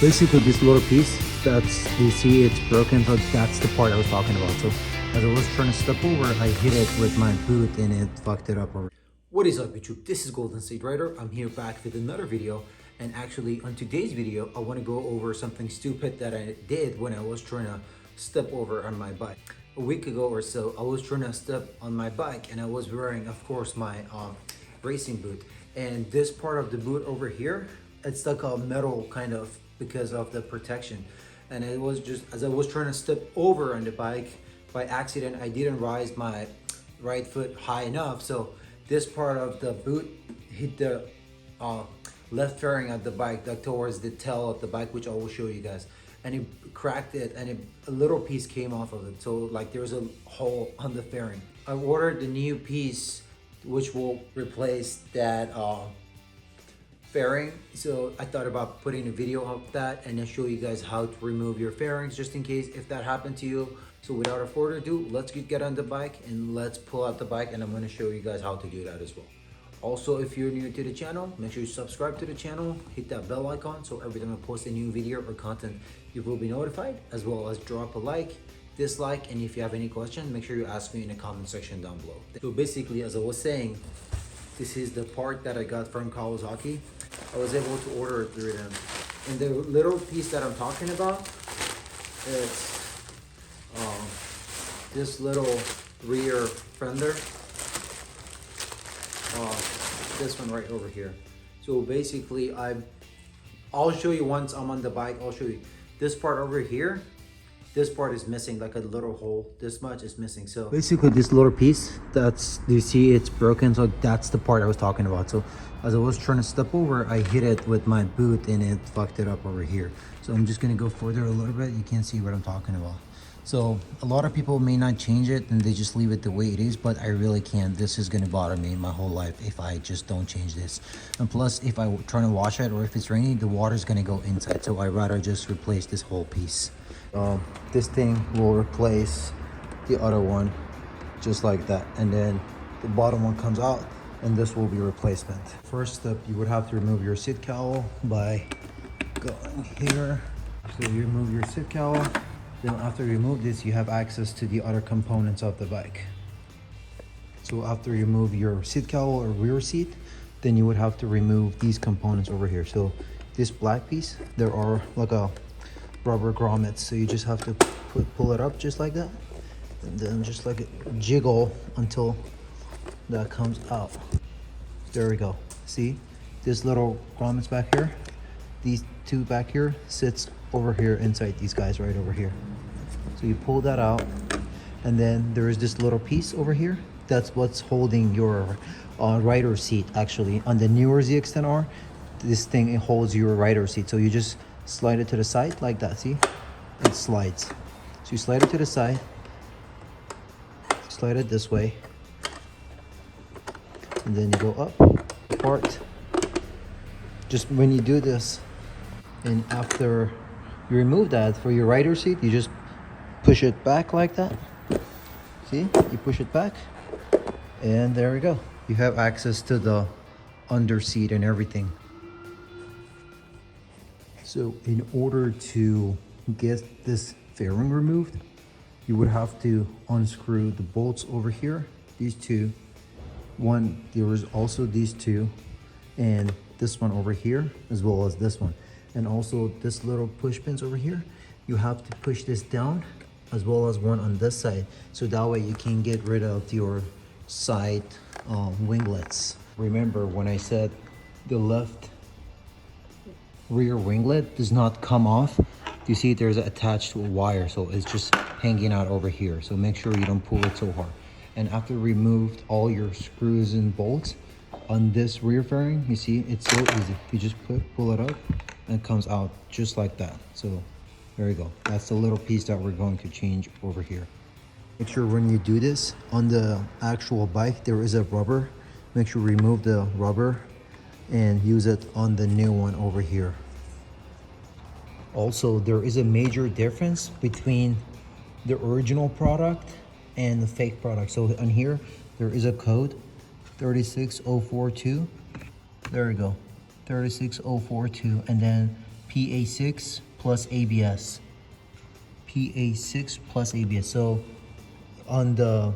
Basically this little piece, that's, you see it's broken, so that's the part I was talking about. So as I was trying to step over, I hit it with my boot and it fucked it up already. What is up, YouTube? This is Golden State Rider. I'm here back with another video, and actually on today's video I want to go over something stupid that I did when I was trying to step over on my bike. A week ago or so, I was trying to step on my bike and I was wearing, of course, my racing boot, and this part of the boot over here, it's like a metal kind of, because of the protection. And it was just, as I was trying to step over on the bike, by accident I didn't raise my right foot high enough, so this part of the boot hit the left fairing of the bike, like towards the tail of the bike, which I will show you guys, and it cracked it, and a little piece came off of it, so like there's a hole on the fairing. I ordered the new piece which will replace that fairing, so I thought about putting a video of that and then show you guys how to remove your fairings, just in case if that happened to you. So without further ado, let's get on the bike and let's pull out the bike, and I'm going to show you guys how to do that as well. Also, if you're new to the channel, make sure you subscribe to the channel, hit that bell icon, so every time I post a new video or content, you will be notified, as well as drop a like, dislike, and if you have any questions, make sure you ask me in the comment section down below. So basically, as I was saying, this is the part that I got from Kawasaki. I was able to order it through them. And the little piece that I'm talking about, it's this little rear fender. This one right over here. So basically, I'll show you once I'm on the bike. I'll show you this part over here. This part is missing, like a little hole. This much is missing. So basically, this little piece, that's, you see it's broken, so that's the part I was talking about. So as I was trying to step over, I hit it with my boot and it fucked it up over here. So I'm just gonna go further a little bit. You can see what I'm talking about. So a lot of people may not change it and they just leave it the way it is, but I really can't. This is gonna bother me my whole life if I just don't change this. And plus, if I try to wash it or if it's raining, the water's gonna go inside. So I'd rather just replace this whole piece. This thing will replace the other one just like that, and then the bottom one comes out and this will be replacement. First step, you would have to remove your seat cowl by going here. So you remove your seat cowl, then after you remove this, you have access to the other components of the bike. So after you remove your seat cowl or rear seat, then you would have to remove these components over here. So this black piece, there are like a rubber grommets, so you just have to pull it up just like that, and then just like it jiggle until that comes out. There we go. See this little grommets back here, these two back here sits over here inside these guys right over here. So you pull that out, and then there is this little piece over here, that's what's holding your rider seat. Actually, on the newer ZX-10R, this thing, it holds your rider seat, so you just slide it to the side like that. See, it slides. So you slide it to the side, slide it this way, and then you go up apart. Just when you do this, and after you remove that for your rider seat, you just push it back like that. See, you push it back, and there we go. You have access to the under seat and everything. So in order to get this fairing removed, you would have to unscrew the bolts over here, these two. One, there was also these two, and this one over here, as well as this one. And also this little push pins over here, you have to push this down, as well as one on this side. So that way you can get rid of your side winglets. Remember when I said the left rear winglet does not come off, you see there's attached to a wire, so it's just hanging out over here. So make sure you don't pull it so hard. And after removed all your screws and bolts on this rear fairing, you see it's so easy. You just pull it up and it comes out just like that. So there you go. That's the little piece that we're going to change over here. Make sure when you do this on the actual bike, there is a rubber. Make sure you remove the rubber and use it on the new one over here. Also, there is a major difference between the original product and the fake product. So on here, there is a code 36042. There we go, 36042, and then PA6 plus ABS. PA6 plus ABS. So on the,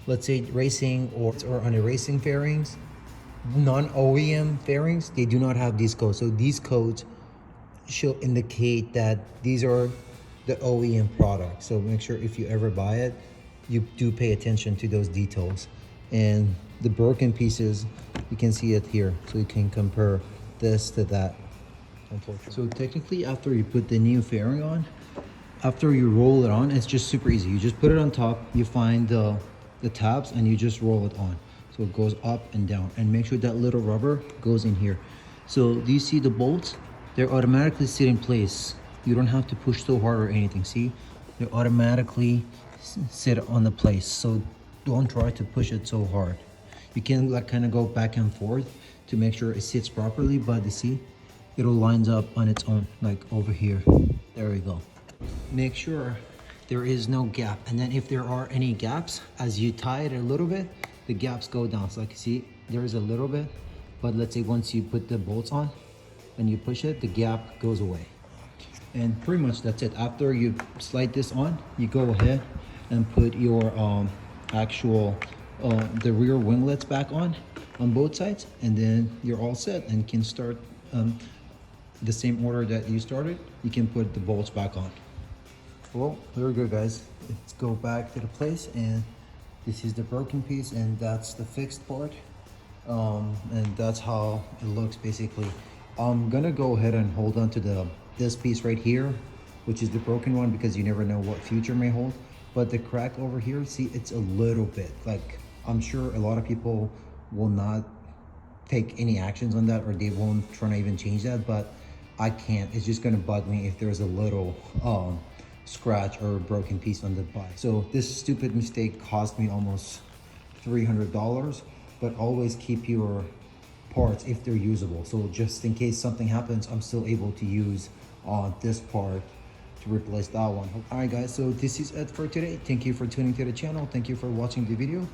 let's say racing or on the racing fairings, non-OEM fairings, they do not have these codes. So these codes should indicate that these are the OEM product. So make sure if you ever buy it, you do pay attention to those details. And the broken pieces, you can see it here. So you can compare this to that. So technically after you put the new fairing on, after you roll it on, it's just super easy. You just put it on top, you find the tabs and you just roll it on. So it goes up and down, and make sure that little rubber goes in here. So do you see the bolts? They're automatically sit in place. You don't have to push so hard or anything. See, they automatically sit on the place. So don't try to push it so hard. You can like kind of go back and forth to make sure it sits properly, but you see, it'll lines up on its own, like over here. There we go. Make sure there is no gap, and then if there are any gaps, as you tie it a little bit, the gaps go down. So like you see, there is a little bit, but let's say once you put the bolts on and you push it, the gap goes away. And pretty much that's it. After you slide this on, you go ahead and put your actual the rear winglets back on both sides, and then you're all set and can start the same order that you started. You can put the bolts back on. Well, there we go, guys. Let's go back to the place, and this is the broken piece and that's the fixed part, and that's how it looks basically. I'm gonna go ahead and hold on to this piece right here, which is the broken one, because you never know what future may hold. But the crack over here, see, it's a little bit, like, I'm sure a lot of people will not take any actions on that, or they won't try to even change that, but I can't. It's just gonna bug me if there's a little scratch or broken piece on the bike. So this stupid mistake cost me almost $300, but always keep your parts if they're usable. So just in case something happens, I'm still able to use this part to replace that one. All right, guys, so this is it for today. Thank you for tuning to the channel. Thank you for watching the video.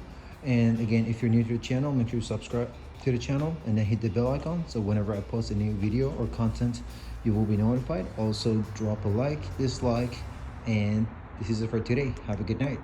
And again, if you're new to the channel, make sure you subscribe to the channel and then hit the bell icon, so whenever I post a new video or content, you will be notified. Also, drop a like, dislike, and this is it for today. Have a good night.